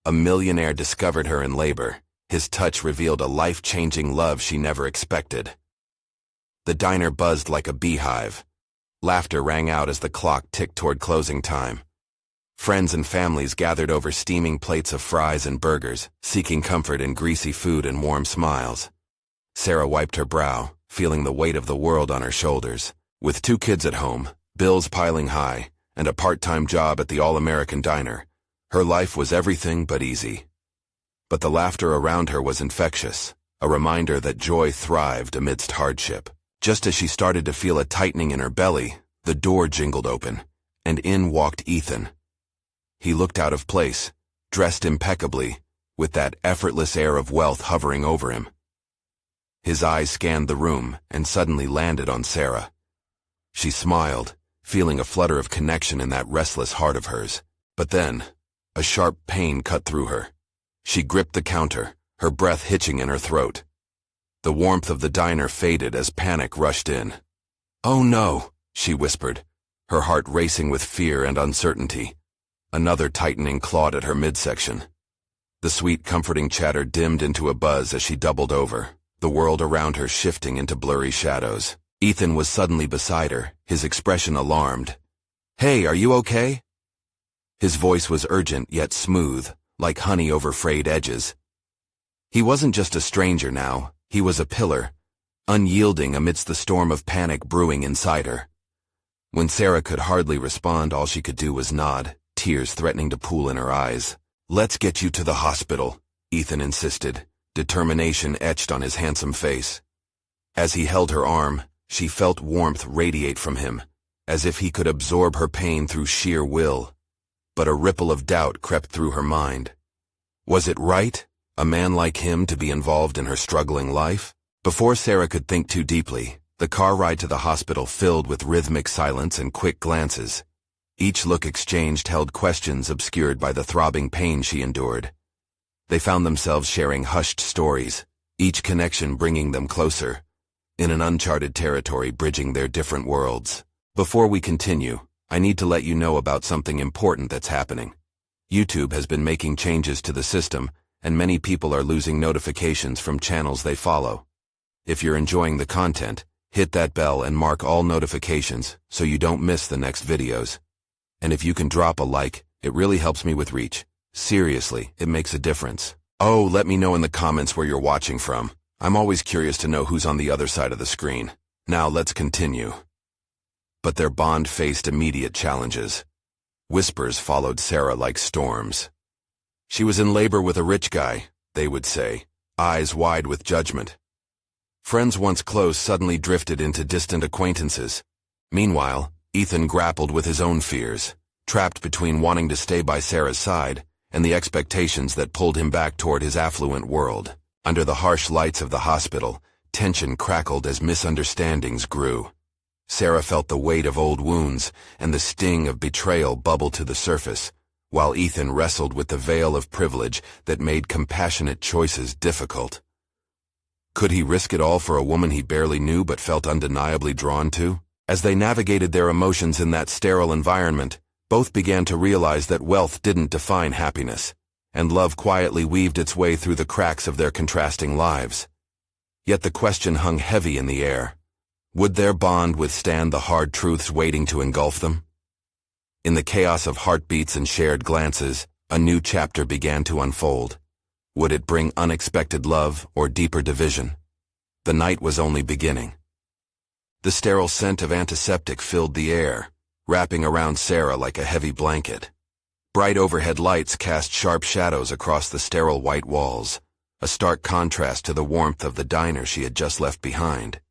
A millionaire discovered her in labor. His touch revealed a life-changing love she never expected. The diner buzzed like a beehive. Laughter rang out as the clock ticked toward closing time. Friends and families gathered over steaming plates of fries and burgers, seeking comfort in greasy food and warm smiles. Sarah wiped her brow, feeling the weight of the world on her shoulders. With 2 kids at home, bills piling high, and a part-time job at the All-American Diner, her life was everything but easy. But the laughter around her was infectious, a reminder that joy thrived amidst hardship. Just as she started to feel a tightening in her belly, the door jingled open, and in walked Ethan. He looked out of place, dressed impeccably, with that effortless air of wealth hovering over him. His eyes scanned the room and suddenly landed on Sarah. She smiled, feeling a flutter of connection in that restless heart of hers. But then, a sharp pain cut through her. She gripped the counter, her breath hitching in her throat. The warmth of the diner faded as panic rushed in. "Oh no," she whispered, her heart racing with fear and uncertainty. Another tightening clawed at her midsection. The sweet, comforting chatter dimmed into a buzz as she doubled over, the world around her shifting into blurry shadows. Ethan was suddenly beside her, his expression alarmed. "Hey, are you okay?" His voice was urgent yet smooth, like honey over frayed edges. He wasn't just a stranger now, he was a pillar, unyielding amidst the storm of panic brewing inside her. When Sarah could hardly respond, all she could do was nod, tears threatening to pool in her eyes. "Let's get you to the hospital," Ethan insisted, determination etched on his handsome face. As he held her arm, she felt warmth radiate from him, as if he could absorb her pain through sheer will. But a ripple of doubt crept through her mind. Was it right, a man like him to be involved in her struggling life? Before Sarah could think too deeply, the car ride to the hospital filled with rhythmic silence and quick glances. Each look exchanged held questions obscured by the throbbing pain she endured. They found themselves sharing hushed stories, each connection bringing them closer, in an uncharted territory bridging their different worlds. Before we continue, I need to let you know about something important that's happening. YouTube has been making changes to the system, and many people are losing notifications from channels they follow. If you're enjoying the content, hit that bell and mark all notifications so you don't miss the next videos. And if you can drop a like, it really helps me with reach. Seriously, it makes a difference. Oh, let me know in the comments where you're watching from. I'm always curious to know who's on the other side of the screen. Now let's continue. But their bond faced immediate challenges. Whispers followed Sarah like storms. She was in labor with a rich guy, they would say, eyes wide with judgment. Friends once close suddenly drifted into distant acquaintances. Meanwhile, Ethan grappled with his own fears, trapped between wanting to stay by Sarah's side and the expectations that pulled him back toward his affluent world. Under the harsh lights of the hospital, tension crackled as misunderstandings grew. Sarah felt the weight of old wounds and the sting of betrayal bubble to the surface, while Ethan wrestled with the veil of privilege that made compassionate choices difficult. Could he risk it all for a woman he barely knew but felt undeniably drawn to? As they navigated their emotions in that sterile environment, both began to realize that wealth didn't define happiness, and love quietly weaved its way through the cracks of their contrasting lives. Yet the question hung heavy in the air. Would their bond withstand the hard truths waiting to engulf them? In the chaos of heartbeats and shared glances, a new chapter began to unfold. Would it bring unexpected love or deeper division? The night was only beginning. The sterile scent of antiseptic filled the air, wrapping around Sarah like a heavy blanket. Bright overhead lights cast sharp shadows across the sterile white walls, a stark contrast to the warmth of the diner she had just left behind.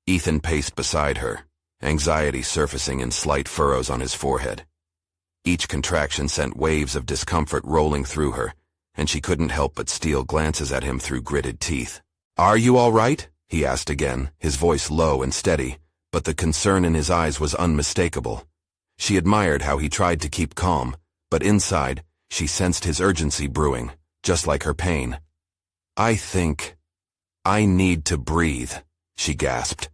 Ethan paced beside her, anxiety surfacing in slight furrows on his forehead. Each contraction sent waves of discomfort rolling through her, and she couldn't help but steal glances at him through gritted teeth. "Are you all right?" he asked again, his voice low and steady, but the concern in his eyes was unmistakable. She admired how he tried to keep calm, but inside, she sensed his urgency brewing, just like her pain. I need to breathe," she gasped.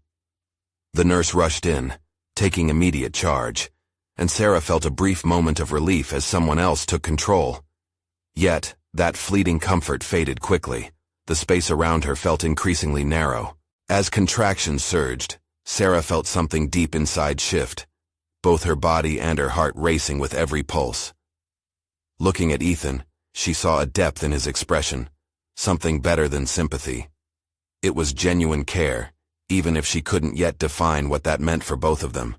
The nurse rushed in, taking immediate charge, and Sarah felt a brief moment of relief as someone else took control. Yet, that fleeting comfort faded quickly. The space around her felt increasingly narrow. As contractions surged, Sarah felt something deep inside shift, both her body and her heart racing with every pulse. Looking at Ethan, she saw a depth in his expression, something better than sympathy. It was genuine care, even if she couldn't yet define what that meant for both of them.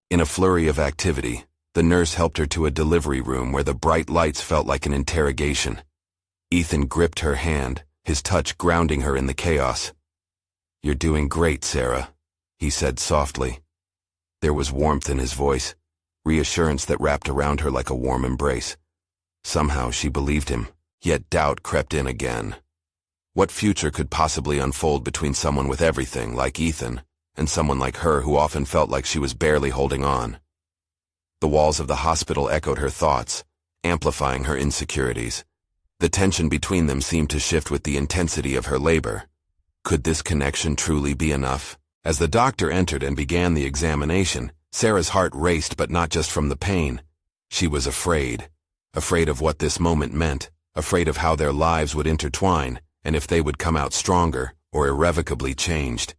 In a flurry of activity, the nurse helped her to a delivery room where the bright lights felt like an interrogation. Ethan gripped her hand, his touch grounding her in the chaos. "You're doing great, Sarah," he said softly. There was warmth in his voice, reassurance that wrapped around her like a warm embrace. Somehow she believed him, yet doubt crept in again. What future could possibly unfold between someone with everything, like Ethan, and someone like her who often felt like she was barely holding on? The walls of the hospital echoed her thoughts, amplifying her insecurities. The tension between them seemed to shift with the intensity of her labor. Could this connection truly be enough? As the doctor entered and began the examination, Sarah's heart raced, but not just from the pain. She was afraid. Afraid of what this moment meant, afraid of how their lives would intertwine, and if they would come out stronger or irrevocably changed.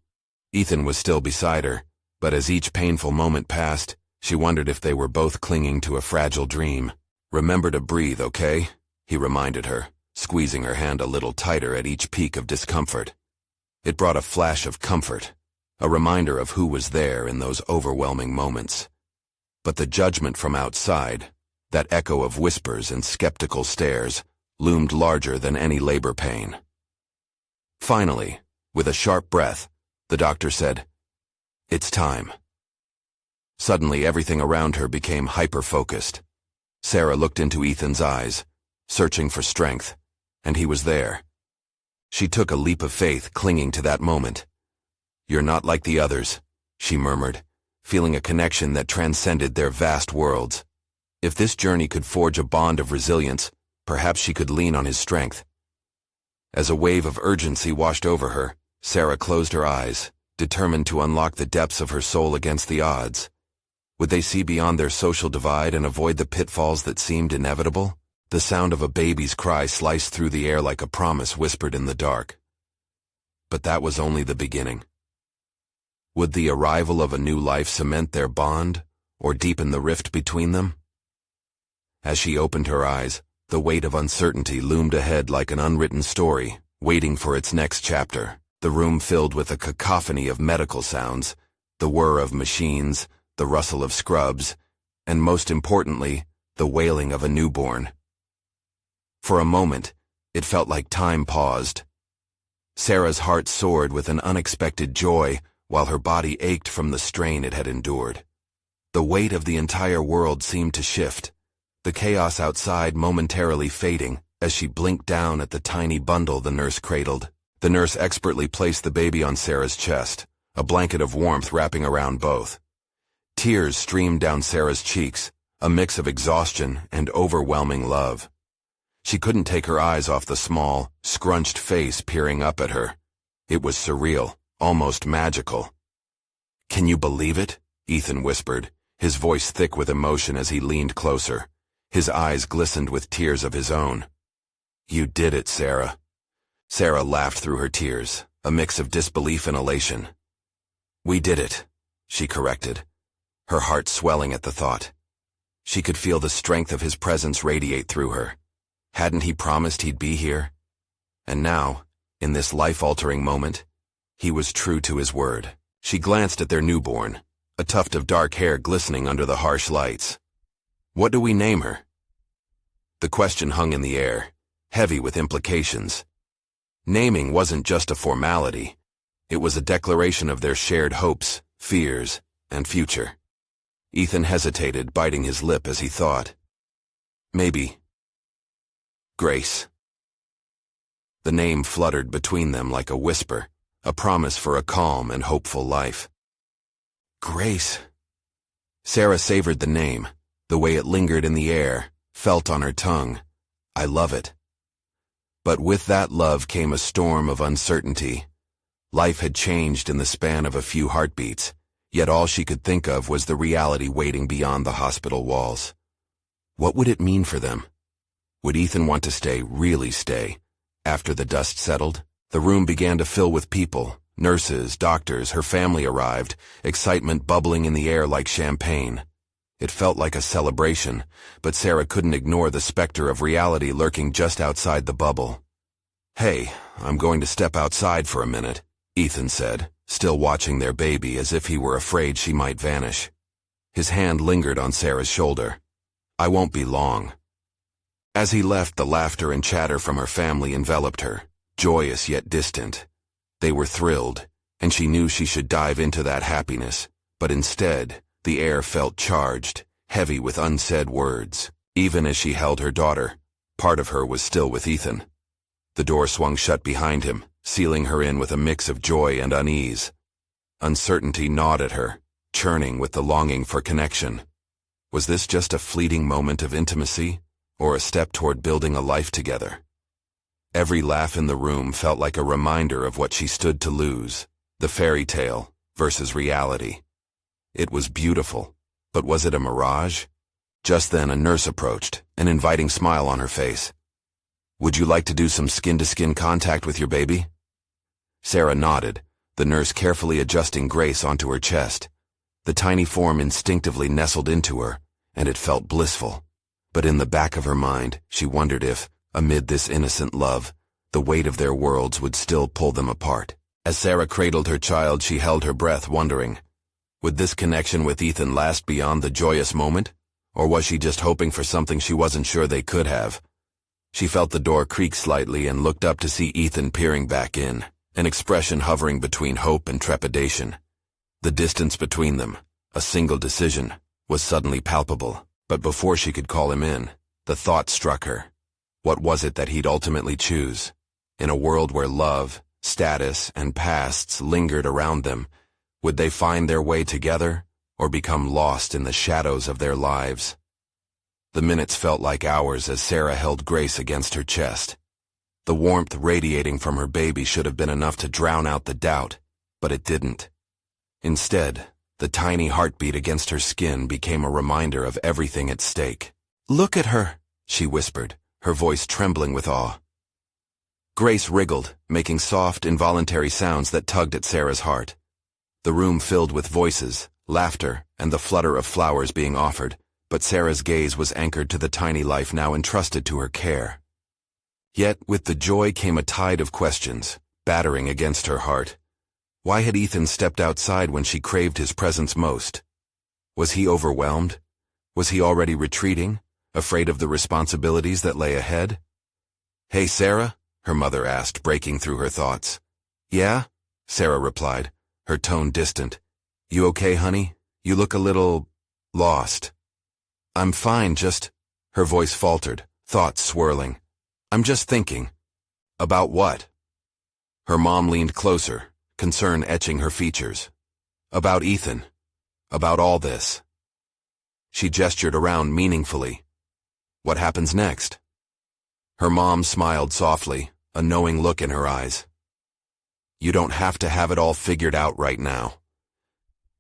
Ethan was still beside her, but as each painful moment passed, she wondered if they were both clinging to a fragile dream. "Remember to breathe, okay?" he reminded her, squeezing her hand a little tighter at each peak of discomfort. It brought a flash of comfort, a reminder of who was there in those overwhelming moments. But the judgment from outside, that echo of whispers and skeptical stares, loomed larger than any labor pain. Finally, with a sharp breath, the doctor said, "It's time." Suddenly, everything around her became hyper-focused. Sarah looked into Ethan's eyes, searching for strength, and he was there. She took a leap of faith, clinging to that moment. "You're not like the others," she murmured, feeling a connection that transcended their vast worlds. If this journey could forge a bond of resilience, perhaps she could lean on his strength. As a wave of urgency washed over her, Sarah closed her eyes, determined to unlock the depths of her soul against the odds. Would they see beyond their social divide and avoid the pitfalls that seemed inevitable? The sound of a baby's cry sliced through the air like a promise whispered in the dark. But that was only the beginning. Would the arrival of a new life cement their bond, or deepen the rift between them? As she opened her eyes, the weight of uncertainty loomed ahead like an unwritten story, waiting for its next chapter. The room filled with a cacophony of medical sounds, the whir of machines, the rustle of scrubs, and most importantly, the wailing of a newborn. For a moment, it felt like time paused. Sarah's heart soared with an unexpected joy, while her body ached from the strain it had endured. The weight of the entire world seemed to shift, the chaos outside momentarily fading as she blinked down at the tiny bundle the nurse cradled. The nurse expertly placed the baby on Sarah's chest, a blanket of warmth wrapping around both. Tears streamed down Sarah's cheeks, a mix of exhaustion and overwhelming love. She couldn't take her eyes off the small, scrunched face peering up at her. It was surreal, almost magical. "Can you believe it?" Ethan whispered, his voice thick with emotion as he leaned closer. His eyes glistened with tears of his own. "You did it, Sarah." Sarah laughed through her tears, a mix of disbelief and elation. "We did it," she corrected, her heart swelling at the thought. She could feel the strength of his presence radiate through her. Hadn't he promised he'd be here? And now, in this life-altering moment, he was true to his word. She glanced at their newborn, a tuft of dark hair glistening under the harsh lights. "What do we name her?" The question hung in the air, heavy with implications. Naming wasn't just a formality. It was a declaration of their shared hopes, fears, and future. Ethan hesitated, biting his lip as he thought. Maybe Grace. The name fluttered between them like a whisper, a promise for a calm and hopeful life. Grace. Sarah savored the name, the way it lingered in the air, felt on her tongue. I love it. But with that love came a storm of uncertainty. Life had changed in the span of a few heartbeats, yet all she could think of was the reality waiting beyond the hospital walls. What would it mean for them? Would Ethan want to stay, really stay? After the dust settled, the room began to fill with people. Nurses, doctors, her family arrived, excitement bubbling in the air like champagne. It felt like a celebration, but Sarah couldn't ignore the specter of reality lurking just outside the bubble. "Hey, I'm going to step outside for a minute," Ethan said, still watching their baby as if he were afraid she might vanish. His hand lingered on Sarah's shoulder. "I won't be long." As he left, the laughter and chatter from her family enveloped her, joyous yet distant. They were thrilled, and she knew she should dive into that happiness, but instead, the air felt charged, heavy with unsaid words. Even as she held her daughter, part of her was still with Ethan. The door swung shut behind him, sealing her in with a mix of joy and unease. Uncertainty gnawed at her, churning with the longing for connection. Was this just a fleeting moment of intimacy, or a step toward building a life together? Every laugh in the room felt like a reminder of what she stood to lose, the fairy tale versus reality. It was beautiful, but was it a mirage? Just then a nurse approached, an inviting smile on her face. "Would you like to do some skin-to-skin contact with your baby?" Sarah nodded, the nurse carefully adjusting Grace onto her chest. The tiny form instinctively nestled into her, and it felt blissful. But in the back of her mind, she wondered if, amid this innocent love, the weight of their worlds would still pull them apart. As Sarah cradled her child, she held her breath, wondering, would this connection with Ethan last beyond the joyous moment? Or was she just hoping for something she wasn't sure they could have? She felt the door creak slightly and looked up to see Ethan peering back in, an expression hovering between hope and trepidation. The distance between them, a single decision, was suddenly palpable, but before she could call him in, the thought struck her. What was it that he'd ultimately choose? In a world where love, status, and pasts lingered around them, would they find their way together, or become lost in the shadows of their lives? The minutes felt like hours as Sarah held Grace against her chest. The warmth radiating from her baby should have been enough to drown out the doubt, but it didn't. Instead, the tiny heartbeat against her skin became a reminder of everything at stake. "Look at her," she whispered, her voice trembling with awe. Grace wriggled, making soft, involuntary sounds that tugged at Sarah's heart. The room filled with voices, laughter, and the flutter of flowers being offered, but Sarah's gaze was anchored to the tiny life now entrusted to her care. Yet, with the joy came a tide of questions, battering against her heart. Why had Ethan stepped outside when she craved his presence most? Was he overwhelmed? Was he already retreating, afraid of the responsibilities that lay ahead? "Hey, Sarah?" her mother asked, breaking through her thoughts. "Yeah?" Sarah replied, her tone distant. "You okay, honey? You look a little lost." "I'm fine, just—" her voice faltered, thoughts swirling. "I'm just thinking." "About what?" Her mom leaned closer, concern etching her features. "About Ethan. About all this." She gestured around meaningfully. "What happens next?" Her mom smiled softly, a knowing look in her eyes. "You don't have to have it all figured out right now."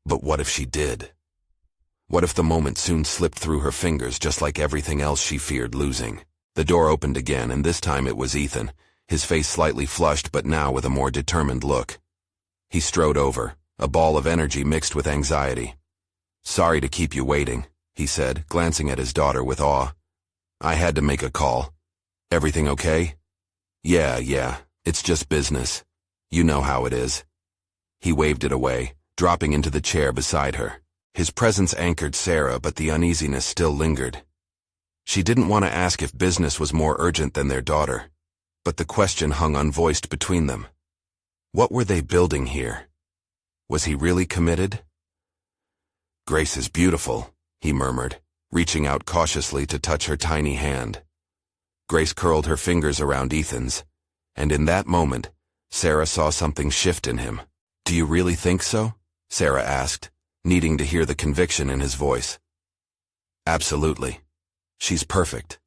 But what if she did? What if the moment soon slipped through her fingers just like everything else she feared losing? The door opened again, and this time it was Ethan, his face slightly flushed but now with a more determined look. He strode over, a ball of energy mixed with anxiety. "Sorry to keep you waiting," he said, glancing at his daughter with awe. "I had to make a call. Everything okay?" Yeah, it's just business. You know how it is." He waved it away, dropping into the chair beside her. His presence anchored Sarah, but the uneasiness still lingered. She didn't want to ask if business was more urgent than their daughter, but the question hung unvoiced between them. What were they building here? Was he really committed? "Grace is beautiful," he murmured, reaching out cautiously to touch her tiny hand. Grace curled her fingers around Ethan's, and in that moment, Sarah saw something shift in him. "Do you really think so?" Sarah asked, needing to hear the conviction in his voice. "Absolutely. She's perfect."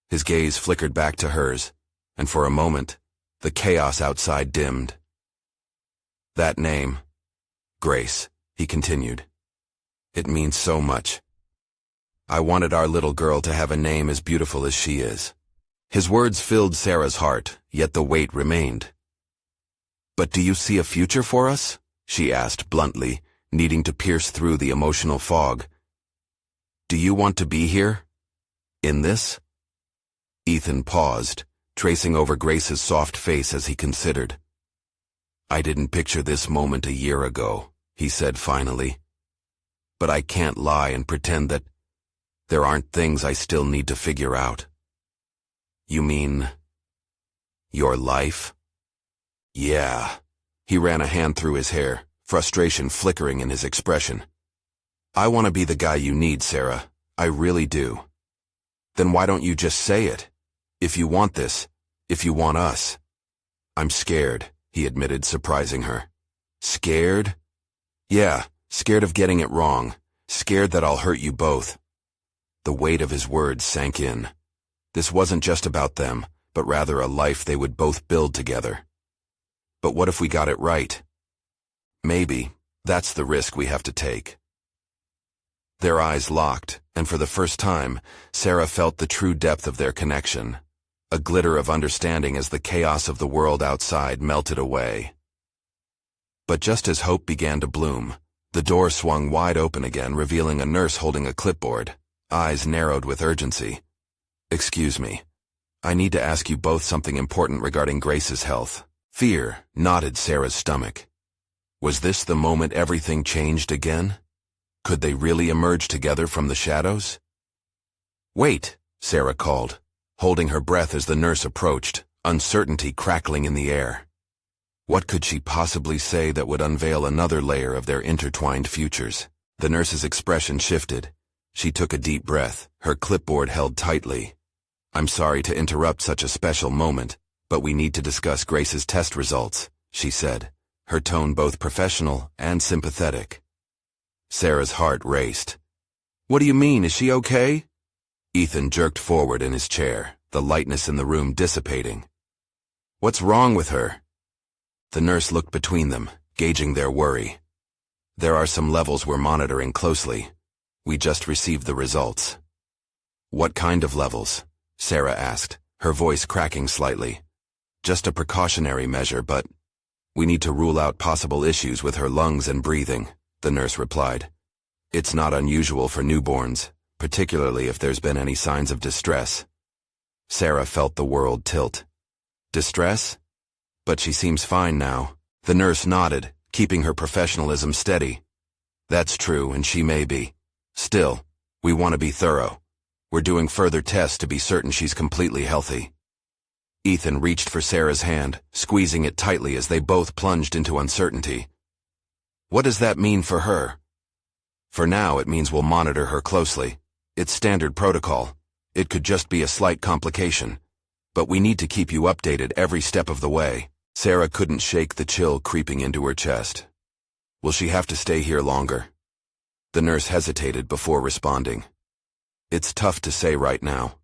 His gaze flickered back to hers, and for a moment, the chaos outside dimmed. "That name, Grace," he continued. "It means so much. I wanted our little girl to have a name as beautiful as she is. His words filled Sarah's heart, yet the weight remained. But do you see a future for us? She asked bluntly, needing to pierce through the emotional fog. Do you want to be here? In this? Ethan paused, tracing over Grace's soft face as he considered. I didn't picture this moment a year ago, he said finally. But I can't lie and pretend that there aren't things I still need to figure out. You mean your life? Yeah. He ran a hand through his hair, frustration flickering in his expression. I want to be the guy you need, Sarah. I really do. Then why don't you just say it? If you want this, if you want us. I'm scared, he admitted, surprising her. Scared? Yeah, scared of getting it wrong. Scared that I'll hurt you both. The weight of his words sank in. This wasn't just about them, but rather a life they would both build together. But what if we got it right? Maybe. That's the risk we have to take. Their eyes locked, and for the first time, Sarah felt the true depth of their connection. A glitter of understanding as the chaos of the world outside melted away. But just as hope began to bloom, the door swung wide open again, revealing a nurse holding a clipboard, eyes narrowed with urgency. Excuse me. I need to ask you both something important regarding Grace's health. Fear knotted Sarah's stomach. Was this the moment everything changed again? Could they really emerge together from the shadows? Wait, Sarah called, holding her breath as the nurse approached, uncertainty crackling in the air. What could she possibly say that would unveil another layer of their intertwined futures? The nurse's expression shifted. She took a deep breath, her clipboard held tightly. I'm sorry to interrupt such a special moment, but we need to discuss Grace's test results, she said, her tone both professional and sympathetic. Sarah's heart raced. What do you mean, is she okay? Ethan jerked forward in his chair, the lightness in the room dissipating. What's wrong with her? The nurse looked between them, gauging their worry. There are some levels we're monitoring closely. We just received the results. What kind of levels? Sarah asked, her voice cracking slightly. Just a precautionary measure, but we need to rule out possible issues with her lungs and breathing, the nurse replied. It's not unusual for newborns, particularly if there's been any signs of distress. Sarah felt the world tilt. Distress? But she seems fine now. The nurse nodded, keeping her professionalism steady. That's true, and she may be. Still, we want to be thorough. We're doing further tests to be certain she's completely healthy. Ethan reached for Sarah's hand, squeezing it tightly as they both plunged into uncertainty. What does that mean for her? For now, it means we'll monitor her closely. It's standard protocol. It could just be a slight complication. But we need to keep you updated every step of the way. Sarah couldn't shake the chill creeping into her chest. Will she have to stay here longer? The nurse hesitated before responding. It's tough to say right now.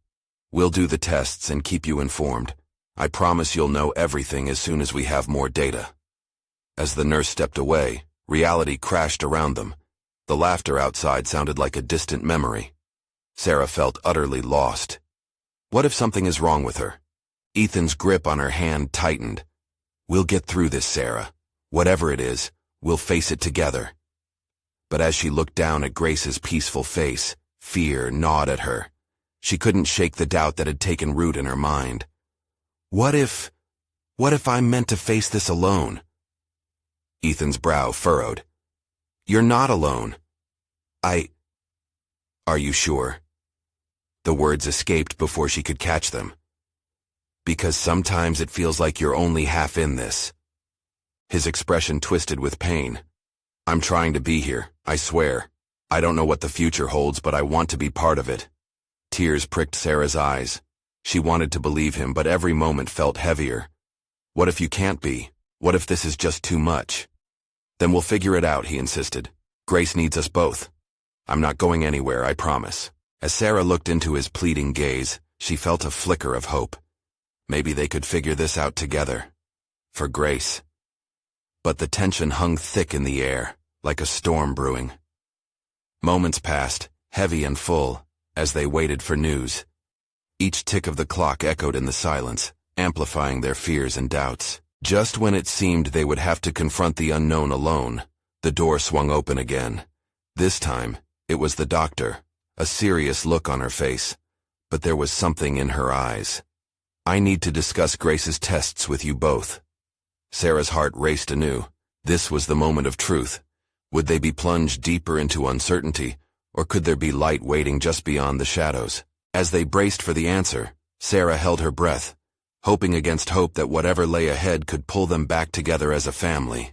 We'll do the tests and keep you informed. I promise you'll know everything as soon as we have more data. As the nurse stepped away, reality crashed around them. The laughter outside sounded like a distant memory. Sarah felt utterly lost. What if something is wrong with her? Ethan's grip on her hand tightened. We'll get through this, Sarah. Whatever it is, we'll face it together. But as she looked down at Grace's peaceful face, fear gnawed at her. She couldn't shake the doubt that had taken root in her mind. What if I'm meant to face this alone? Ethan's brow furrowed. You're not alone. Are you sure? The words escaped before she could catch them. Because sometimes it feels like you're only half in this. His expression twisted with pain. I'm trying to be here, I swear. I don't know what the future holds, but I want to be part of it. Tears pricked Sarah's eyes. She wanted to believe him, but every moment felt heavier. What if you can't be? What if this is just too much? Then we'll figure it out, he insisted. Grace needs us both. I'm not going anywhere, I promise. As Sarah looked into his pleading gaze, she felt a flicker of hope. Maybe they could figure this out together. For Grace. But the tension hung thick in the air, like a storm brewing. Moments passed, heavy and full, as they waited for news. Each tick of the clock echoed in the silence, amplifying their fears and doubts. Just when it seemed they would have to confront the unknown alone, the door swung open again. This time, it was the doctor, a serious look on her face, but there was something in her eyes. "I need to discuss Grace's tests with you both." Sarah's heart raced anew. This was the moment of truth. Would they be plunged deeper into uncertainty, or could there be light waiting just beyond the shadows? As they braced for the answer, Sarah held her breath, hoping against hope that whatever lay ahead could pull them back together as a family.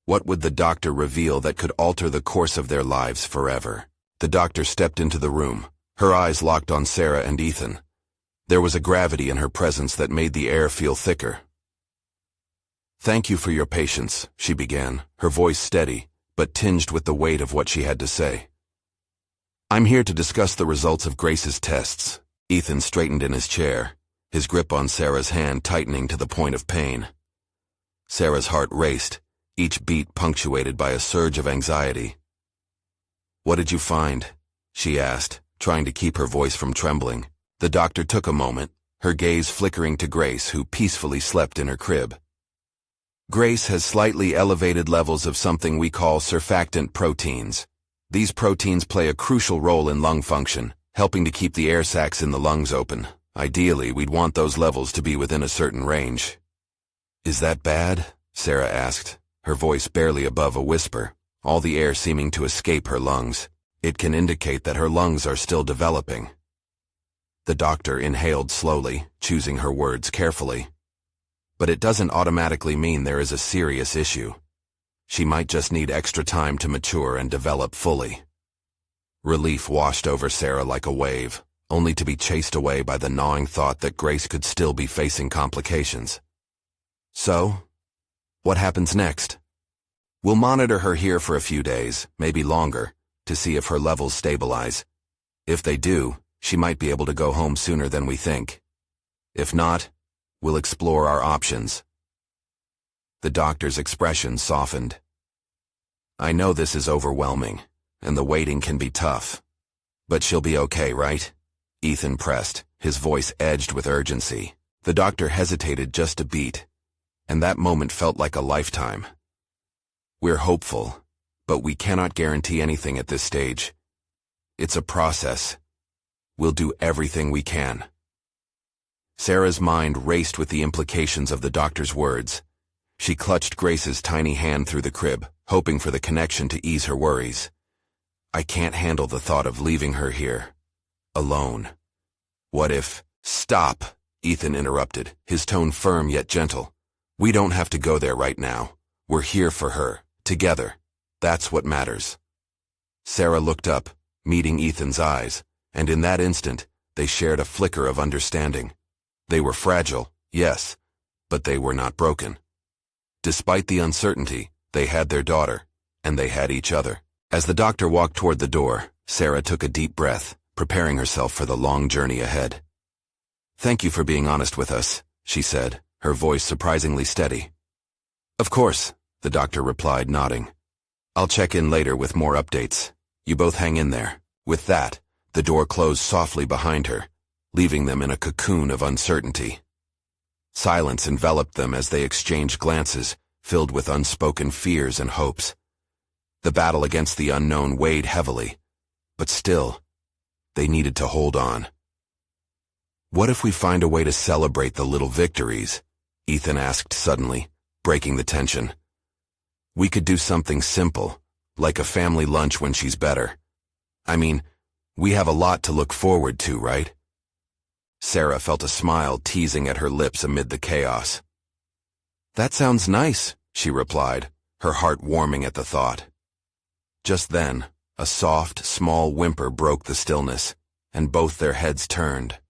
What would the doctor reveal that could alter the course of their lives forever? The doctor stepped into the room, her eyes locked on Sarah and Ethan. There was a gravity in her presence that made the air feel thicker. "Thank you for your patience," she began, her voice steady, but tinged with the weight of what she had to say. "I'm here to discuss the results of Grace's tests." Ethan straightened in his chair, his grip on Sarah's hand tightening to the point of pain. Sarah's heart raced, each beat punctuated by a surge of anxiety. "What did you find?" she asked, trying to keep her voice from trembling. The doctor took a moment, her gaze flickering to Grace, who peacefully slept in her crib. "Grace has slightly elevated levels of something we call surfactant proteins. These proteins play a crucial role in lung function, helping to keep the air sacs in the lungs open. Ideally, we'd want those levels to be within a certain range." "Is that bad?" Sarah asked, her voice barely above a whisper, all the air seeming to escape her lungs. "It can indicate that her lungs are still developing." The doctor inhaled slowly, choosing her words carefully. "But it doesn't automatically mean there is a serious issue. She might just need extra time to mature and develop fully." Relief washed over Sarah like a wave, only to be chased away by the gnawing thought that Grace could still be facing complications. "So, what happens next?" "We'll monitor her here for a few days, maybe longer, to see if her levels stabilize. If they do, she might be able to go home sooner than we think. If not, we'll explore our options." The doctor's expression softened. "I know this is overwhelming, and the waiting can be tough. But she'll be okay, right?" Ethan pressed, his voice edged with urgency. The doctor hesitated just a beat, and that moment felt like a lifetime. "We're hopeful, but we cannot guarantee anything at this stage. It's a process. We'll do everything we can." Sarah's mind raced with the implications of the doctor's words. She clutched Grace's tiny hand through the crib, hoping for the connection to ease her worries. "I can't handle the thought of leaving her here. Alone. What if—" "Stop," Ethan interrupted, his tone firm yet gentle. "We don't have to go there right now. We're here for her, together. That's what matters." Sarah looked up, meeting Ethan's eyes, and in that instant, they shared a flicker of understanding. They were fragile, yes, but they were not broken. Despite the uncertainty, they had their daughter, and they had each other. As the doctor walked toward the door, Sarah took a deep breath, preparing herself for the long journey ahead. "Thank you for being honest with us," she said, her voice surprisingly steady. "Of course," the doctor replied, nodding. "I'll check in later with more updates. You both hang in there." With that, the door closed softly behind her, leaving them in a cocoon of uncertainty. Silence enveloped them as they exchanged glances, filled with unspoken fears and hopes. The battle against the unknown weighed heavily, but still, they needed to hold on. "What if we find a way to celebrate the little victories?" Ethan asked suddenly, breaking the tension. "We could do something simple, like a family lunch when she's better. I mean, we have a lot to look forward to, right?" Sarah felt a smile teasing at her lips amid the chaos. "That sounds nice," she replied, her heart warming at the thought. Just then, a soft, small whimper broke the stillness, and both their heads turned.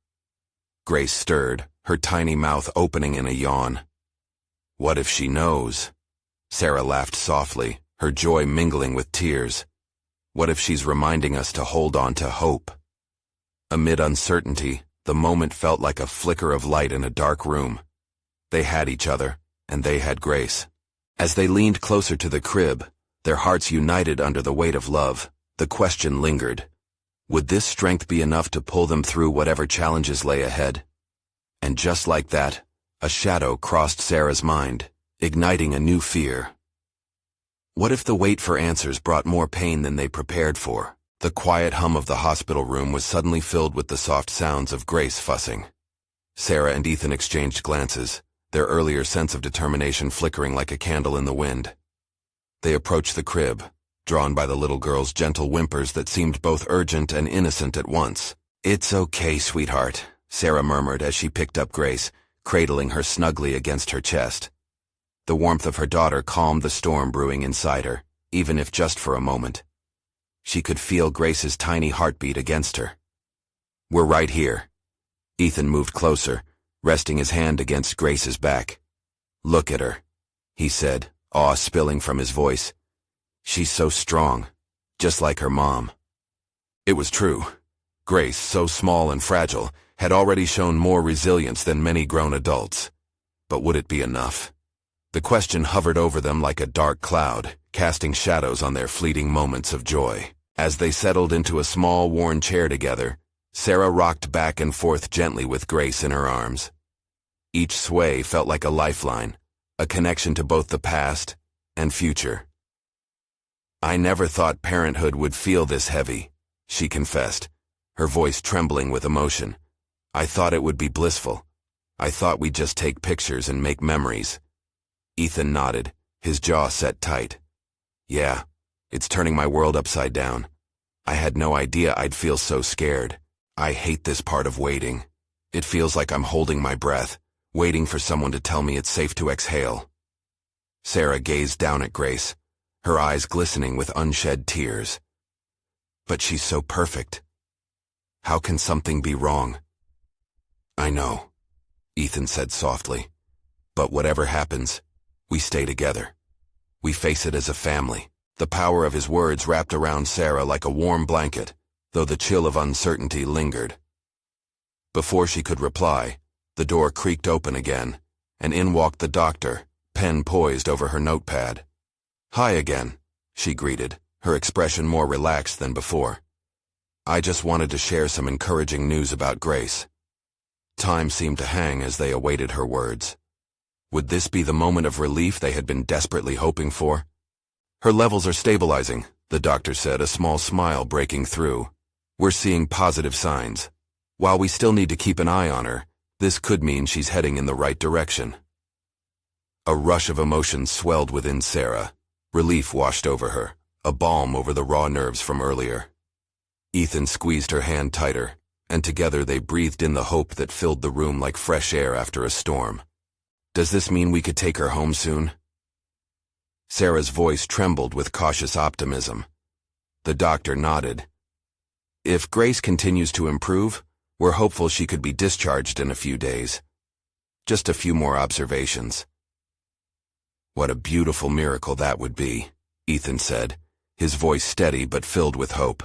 Grace stirred, her tiny mouth opening in a yawn. "What if she knows?" Sarah laughed softly, her joy mingling with tears. "What if she's reminding us to hold on to hope?" Amid uncertainty, the moment felt like a flicker of light in a dark room. They had each other, and they had Grace. As they leaned closer to the crib, their hearts united under the weight of love, the question lingered. Would this strength be enough to pull them through whatever challenges lay ahead? And just like that, a shadow crossed Sarah's mind, igniting a new fear. What if the wait for answers brought more pain than they prepared for? The quiet hum of the hospital room was suddenly filled with the soft sounds of Grace fussing. Sarah and Ethan exchanged glances, their earlier sense of determination flickering like a candle in the wind. They approached the crib, drawn by the little girl's gentle whimpers that seemed both urgent and innocent at once. "It's okay, sweetheart," Sarah murmured as she picked up Grace, cradling her snugly against her chest. The warmth of her daughter calmed the storm brewing inside her, even if just for a moment. She could feel Grace's tiny heartbeat against her. "We're right here." Ethan moved closer, resting his hand against Grace's back. "Look at her," he said, awe spilling from his voice. "She's so strong, just like her mom." It was true. Grace, so small and fragile, had already shown more resilience than many grown adults. But would it be enough? The question hovered over them like a dark cloud, casting shadows on their fleeting moments of joy. As they settled into a small, worn chair together, Sarah rocked back and forth gently with Grace in her arms. Each sway felt like a lifeline, a connection to both the past and future. "I never thought parenthood would feel this heavy," she confessed, her voice trembling with emotion. "I thought it would be blissful. I thought we'd just take pictures and make memories." Ethan nodded, his jaw set tight. "Yeah, it's turning my world upside down. I had no idea I'd feel so scared. I hate this part of waiting. It feels like I'm holding my breath, waiting for someone to tell me it's safe to exhale." Sarah gazed down at Grace, her eyes glistening with unshed tears. "But she's so perfect. How can something be wrong?" "I know," Ethan said softly. "But whatever happens, we stay together. We face it as a family." The power of his words wrapped around Sarah like a warm blanket, though the chill of uncertainty lingered. Before she could reply, the door creaked open again, and in walked the doctor, pen poised over her notepad. "Hi again," she greeted, her expression more relaxed than before. "I just wanted to share some encouraging news about Grace." Time seemed to hang as they awaited her words. Would this be the moment of relief they had been desperately hoping for? "Her levels are stabilizing," the doctor said, a small smile breaking through. "We're seeing positive signs. While we still need to keep an eye on her, this could mean she's heading in the right direction." A rush of emotion swelled within Sarah. Relief washed over her, a balm over the raw nerves from earlier. Ethan squeezed her hand tighter, and together they breathed in the hope that filled the room like fresh air after a storm. "Does this mean we could take her home soon?" Sarah's voice trembled with cautious optimism. The doctor nodded. "If Grace continues to improve, we're hopeful she could be discharged in a few days. Just a few more observations." "What a beautiful miracle that would be," Ethan said, his voice steady but filled with hope.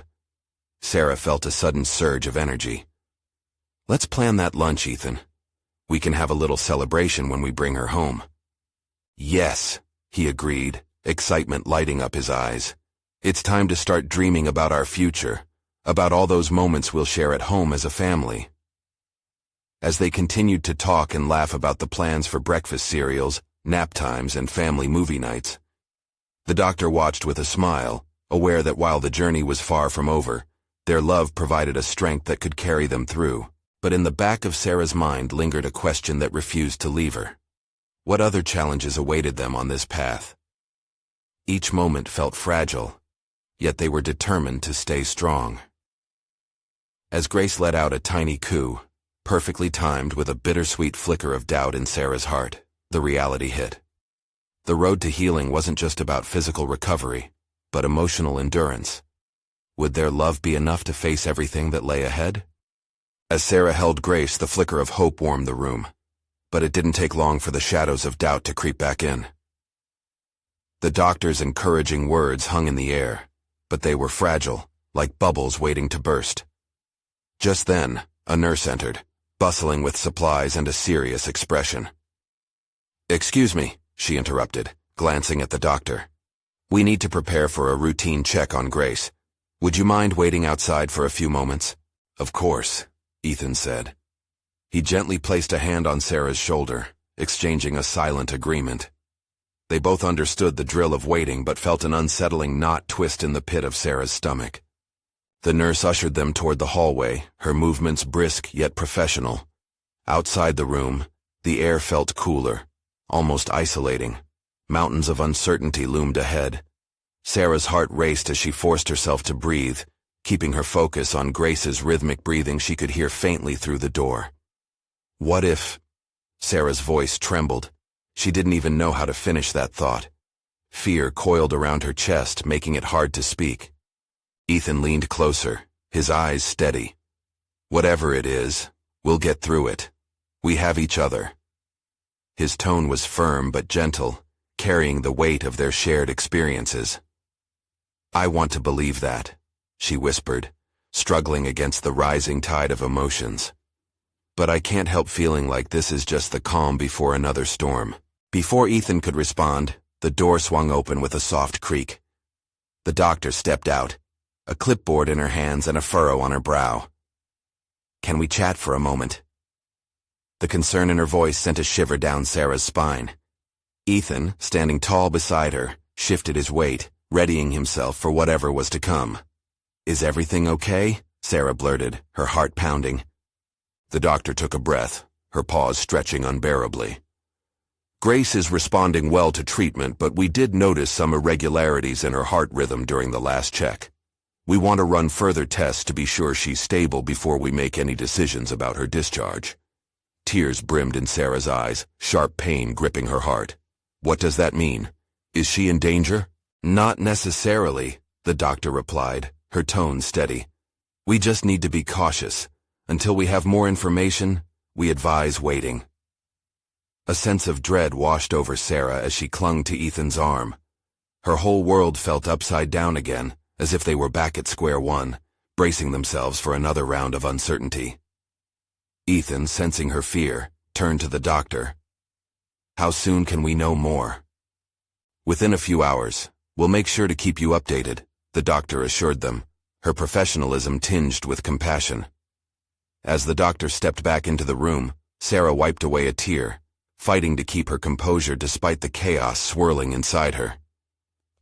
Sarah felt a sudden surge of energy. "Let's plan that lunch, Ethan. We can have a little celebration when we bring her home." "Yes," he agreed, excitement lighting up his eyes. "It's time to start dreaming about our future, about all those moments we'll share at home as a family." As they continued to talk and laugh about the plans for breakfast cereals, nap times, and family movie nights, the doctor watched with a smile, aware that while the journey was far from over, their love provided a strength that could carry them through. But in the back of Sarah's mind lingered a question that refused to leave her. What other challenges awaited them on this path? Each moment felt fragile, yet they were determined to stay strong. As Grace let out a tiny coo, perfectly timed with a bittersweet flicker of doubt in Sarah's heart, the reality hit. The road to healing wasn't just about physical recovery, but emotional endurance. Would their love be enough to face everything that lay ahead? As Sarah held Grace, the flicker of hope warmed the room, but it didn't take long for the shadows of doubt to creep back in. The doctor's encouraging words hung in the air, but they were fragile, like bubbles waiting to burst. Just then, a nurse entered, bustling with supplies and a serious expression. "Excuse me," she interrupted, glancing at the doctor. "We need to prepare for a routine check on Grace. Would you mind waiting outside for a few moments? Of course, Ethan said. He gently placed a hand on Sarah's shoulder, exchanging a silent agreement. They both understood the drill of waiting but felt an unsettling knot twist in the pit of Sarah's stomach. The nurse ushered them toward the hallway, her movements brisk yet professional. Outside the room, the air felt cooler, almost isolating. Mountains of uncertainty loomed ahead. Sarah's heart raced as she forced herself to breathe, keeping her focus on Grace's rhythmic breathing she could hear faintly through the door. What if... Sarah's voice trembled. She didn't even know how to finish that thought. Fear coiled around her chest, making it hard to speak. Ethan leaned closer, his eyes steady. Whatever it is, we'll get through it. We have each other. His tone was firm but gentle, carrying the weight of their shared experiences. I want to believe that, she whispered, struggling against the rising tide of emotions. But I can't help feeling like this is just the calm before another storm. Before Ethan could respond, the door swung open with a soft creak. The doctor stepped out, a clipboard in her hands and a furrow on her brow. Can we chat for a moment? The concern in her voice sent a shiver down Sarah's spine. Ethan, standing tall beside her, shifted his weight, readying himself for whatever was to come. Is everything okay? Sarah blurted, her heart pounding. The doctor took a breath, her paws stretching unbearably. Grace is responding well to treatment, but we did notice some irregularities in her heart rhythm during the last check. We want to run further tests to be sure she's stable before we make any decisions about her discharge. Tears brimmed in Sarah's eyes, sharp pain gripping her heart. What does that mean? Is she in danger? Not necessarily, the doctor replied, her tone steady. We just need to be cautious. Until we have more information, we advise waiting. A sense of dread washed over Sarah as she clung to Ethan's arm. Her whole world felt upside down again, as if they were back at square one, bracing themselves for another round of uncertainty. Ethan, sensing her fear, turned to the doctor. How soon can we know more? Within a few hours. We'll make sure to keep you updated, the doctor assured them, her professionalism tinged with compassion. As the doctor stepped back into the room, Sarah wiped away a tear, fighting to keep her composure despite the chaos swirling inside her.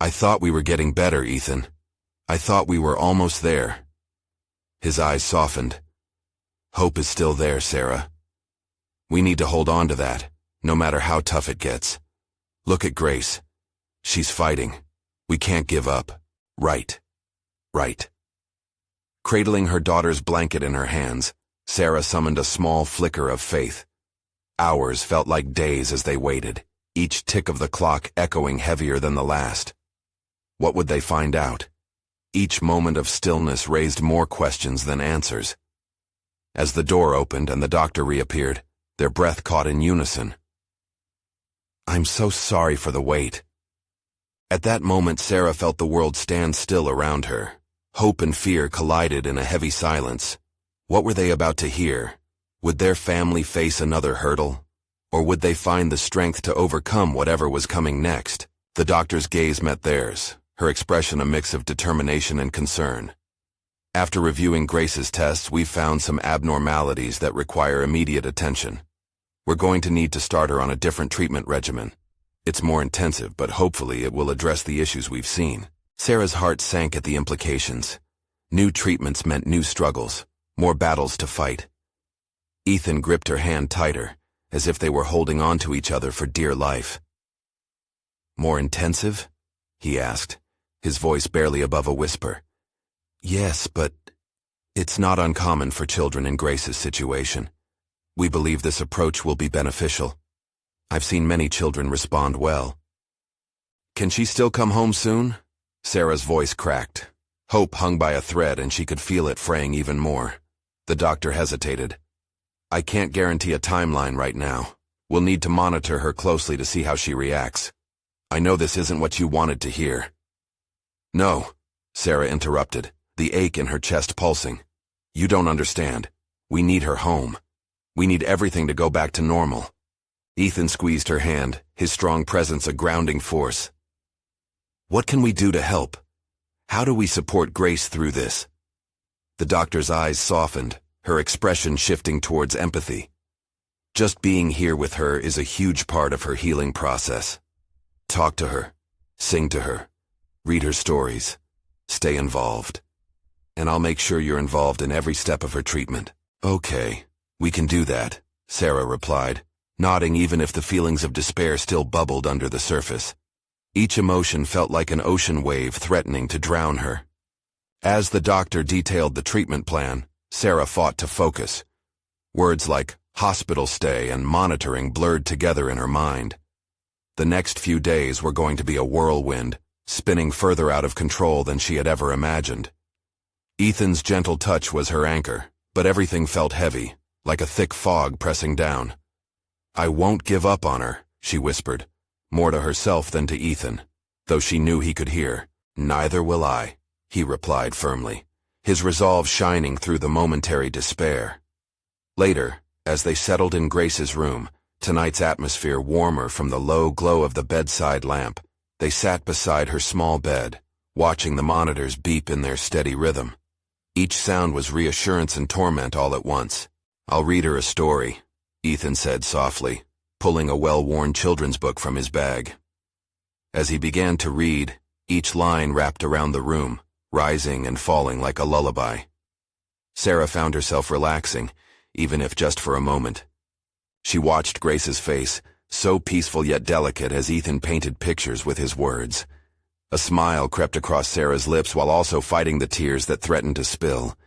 I thought we were getting better, Ethan. I thought we were almost there. His eyes softened. Hope is still there, Sarah. We need to hold on to that, no matter how tough it gets. Look at Grace. She's fighting. We can't give up. Right. Right. Cradling her daughter's blanket in her hands, Sarah summoned a small flicker of faith. Hours felt like days as they waited, each tick of the clock echoing heavier than the last. What would they find out? Each moment of stillness raised more questions than answers. As the door opened and the doctor reappeared, their breath caught in unison. I'm so sorry for the wait. At that moment, Sarah felt the world stand still around her. Hope and fear collided in a heavy silence. What were they about to hear? Would their family face another hurdle? Or would they find the strength to overcome whatever was coming next? The doctor's gaze met theirs, her expression a mix of determination and concern. After reviewing Grace's tests, we've found some abnormalities that require immediate attention. We're going to need to start her on a different treatment regimen. It's more intensive, but hopefully it will address the issues we've seen. Sarah's heart sank at the implications. New treatments meant new struggles, more battles to fight. Ethan gripped her hand tighter, as if they were holding on to each other for dear life. More intensive? He asked, his voice barely above a whisper. Yes, but it's not uncommon for children in Grace's situation. We believe this approach will be beneficial. I've seen many children respond well. Can she still come home soon? Sarah's voice cracked. Hope hung by a thread and she could feel it fraying even more. The doctor hesitated. I can't guarantee a timeline right now. We'll need to monitor her closely to see how she reacts. I know this isn't what you wanted to hear. No, Sarah interrupted, the ache in her chest pulsing. You don't understand. We need her home. We need everything to go back to normal. Ethan squeezed her hand, his strong presence a grounding force. What can we do to help? How do we support Grace through this? The doctor's eyes softened, her expression shifting towards empathy. Just being here with her is a huge part of her healing process. Talk to her, sing to her, read her stories, stay involved. And I'll make sure you're involved in every step of her treatment. Okay, we can do that, Sarah replied, nodding even if the feelings of despair still bubbled under the surface. Each emotion felt like an ocean wave threatening to drown her. As the doctor detailed the treatment plan, Sarah fought to focus. Words like hospital stay and monitoring blurred together in her mind. The next few days were going to be a whirlwind, spinning further out of control than she had ever imagined. Ethan's gentle touch was her anchor, but everything felt heavy, like a thick fog pressing down. I won't give up on her, she whispered, more to herself than to Ethan, though she knew he could hear. Neither will I, he replied firmly, his resolve shining through the momentary despair. Later, as they settled in Grace's room, tonight's atmosphere warmer from the low glow of the bedside lamp, they sat beside her small bed, watching the monitors beep in their steady rhythm. Each sound was reassurance and torment all at once. I'll read her a story, Ethan said softly, pulling a well-worn children's book from his bag. As he began to read, each line wrapped around the room, rising and falling like a lullaby. Sarah found herself relaxing, even if just for a moment. She watched Grace's face, so peaceful yet delicate as Ethan painted pictures with his words. A smile crept across Sarah's lips while also fighting the tears that threatened to spill.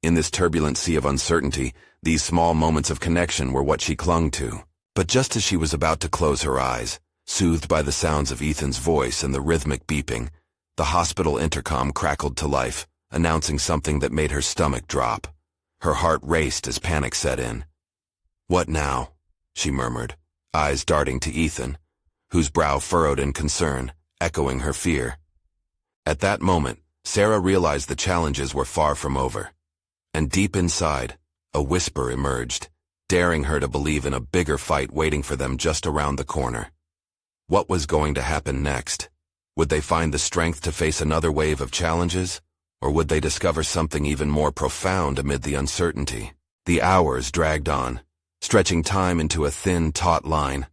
In this turbulent sea of uncertainty, these small moments of connection were what she clung to. But just as she was about to close her eyes, soothed by the sounds of Ethan's voice and the rhythmic beeping, the hospital intercom crackled to life, announcing something that made her stomach drop. Her heart raced as panic set in. What now? She murmured, eyes darting to Ethan, whose brow furrowed in concern, echoing her fear. At that moment, Sarah realized the challenges were far from over. And deep inside, a whisper emerged, daring her to believe in a bigger fight waiting for them just around the corner. What was going to happen next? Would they find the strength to face another wave of challenges? Or would they discover something even more profound amid the uncertainty? The hours dragged on, stretching time into a thin, taut line.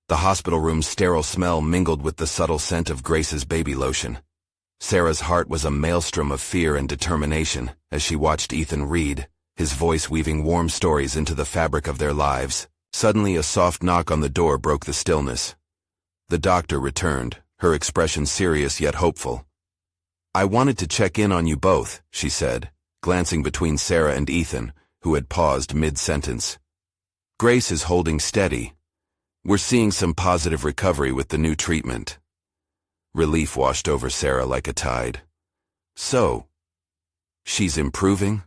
The hospital room's sterile smell mingled with the subtle scent of Grace's baby lotion. Sarah's heart was a maelstrom of fear and determination as she watched Ethan read, his voice weaving warm stories into the fabric of their lives. Suddenly, a soft knock on the door broke the stillness. The doctor returned, her expression serious yet hopeful. I wanted to check in on you both, she said, glancing between Sarah and Ethan, who had paused mid-sentence. Grace is holding steady. We're seeing some positive recovery with the new treatment. Relief washed over Sarah like a tide. So, she's improving?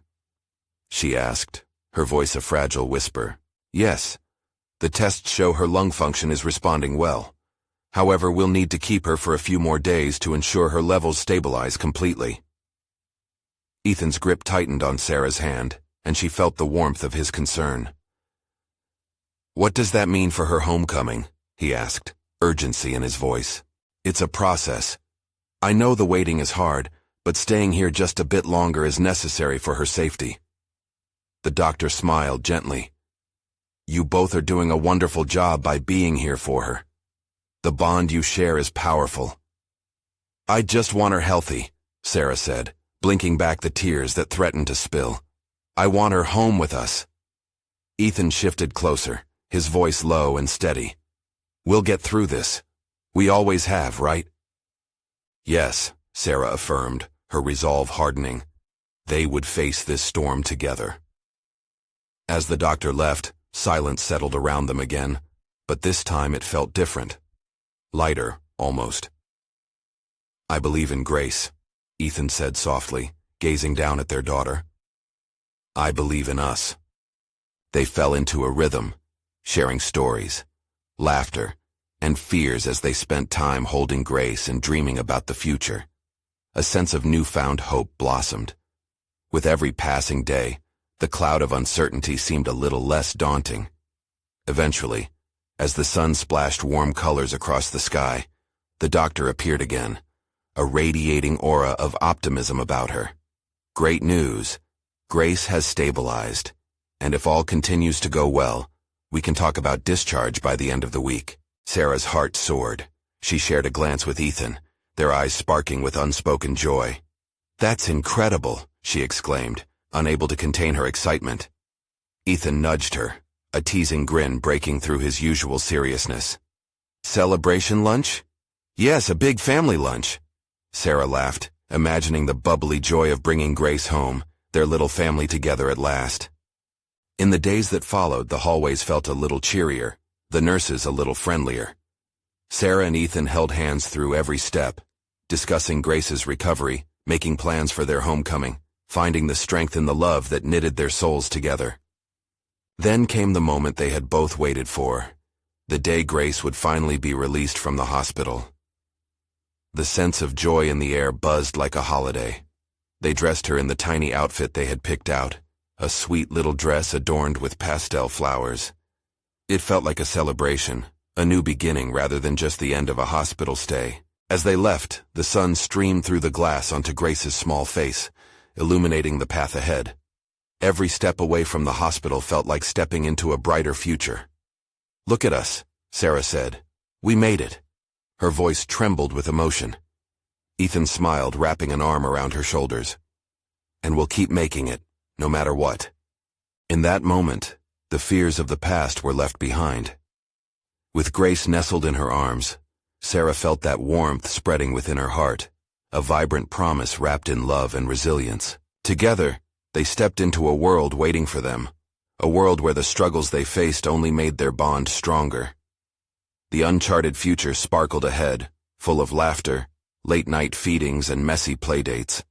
She asked, her voice a fragile whisper. Yes. The tests show her lung function is responding well. However, we'll need to keep her for a few more days to ensure her levels stabilize completely. Ethan's grip tightened on Sarah's hand, and she felt the warmth of his concern. What does that mean for her homecoming? He asked, urgency in his voice. It's a process. I know the waiting is hard, but staying here just a bit longer is necessary for her safety. The doctor smiled gently. You both are doing a wonderful job by being here for her. The bond you share is powerful. I just want her healthy, Sarah said, blinking back the tears that threatened to spill. I want her home with us. Ethan shifted closer, his voice low and steady. We'll get through this. We always have, right? Yes, Sarah affirmed, her resolve hardening. They would face this storm together. As the doctor left, silence settled around them again, but this time it felt different. Lighter, almost. I believe in Grace, Ethan said softly, gazing down at their daughter. I believe in us. They fell into a rhythm, sharing stories, laughter, and fears as they spent time holding Grace and dreaming about the future. A sense of newfound hope blossomed. With every passing day, the cloud of uncertainty seemed a little less daunting. Eventually, as the sun splashed warm colors across the sky, the doctor appeared again, a radiating aura of optimism about her. Great news. Grace has stabilized, and if all continues to go well, we can talk about discharge by the end of the week. Sarah's heart soared. She shared a glance with Ethan, their eyes sparking with unspoken joy. "That's incredible," she exclaimed, unable to contain her excitement. Ethan nudged her, a teasing grin breaking through his usual seriousness. "Celebration lunch?" "Yes, a big family lunch." Sarah laughed, imagining the bubbly joy of bringing Grace home, their little family together at last. In the days that followed, the hallways felt a little cheerier, the nurses a little friendlier. Sarah and Ethan held hands through every step, discussing Grace's recovery, making plans for their homecoming, finding the strength in the love that knitted their souls together. Then came the moment they had both waited for, the day Grace would finally be released from the hospital. The sense of joy in the air buzzed like a holiday. They dressed her in the tiny outfit they had picked out, a sweet little dress adorned with pastel flowers. It felt like a celebration, a new beginning rather than just the end of a hospital stay. As they left, the sun streamed through the glass onto Grace's small face, illuminating the path ahead. Every step away from the hospital felt like stepping into a brighter future. "Look at us," Sarah said. "We made it." Her voice trembled with emotion. Ethan smiled, wrapping an arm around her shoulders. "And we'll keep making it, no matter what." In that moment, the fears of the past were left behind. With Grace nestled in her arms, Sarah felt that warmth spreading within her heart, a vibrant promise wrapped in love and resilience. Together, they stepped into a world waiting for them, a world where the struggles they faced only made their bond stronger. The uncharted future sparkled ahead, full of laughter, late-night feedings, and messy playdates.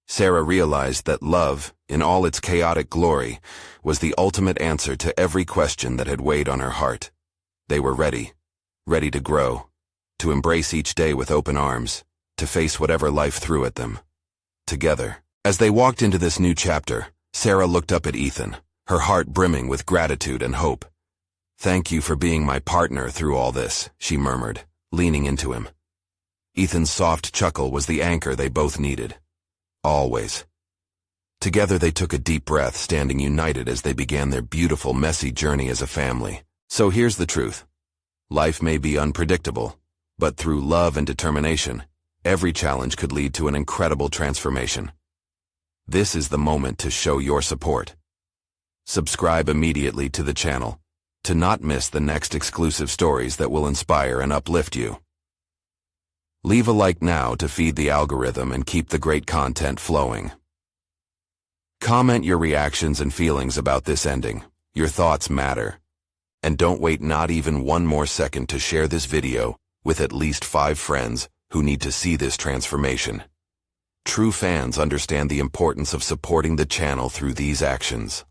Sarah realized that love, in all its chaotic glory, was the ultimate answer to every question that had weighed on her heart. They were ready to grow, to embrace each day with open arms, to face whatever life threw at them. Together. As they walked into this new chapter, Sarah looked up at Ethan, her heart brimming with gratitude and hope. "Thank you for being my partner through all this," she murmured, leaning into him. Ethan's soft chuckle was the anchor they both needed. Always. Together they took a deep breath, standing united as they began their beautiful, messy journey as a family. So here's the truth. Life may be unpredictable, but through love and determination, every challenge could lead to an incredible transformation. This is the moment to show your support. Subscribe immediately to the channel to not miss the next exclusive stories that will inspire and uplift you. Leave a like now to feed the algorithm and keep the great content flowing. Comment your reactions and feelings about this ending. Your thoughts matter. And don't wait not even one more second to share this video with at least 5 friends who need to see this transformation. True fans understand the importance of supporting the channel through these actions.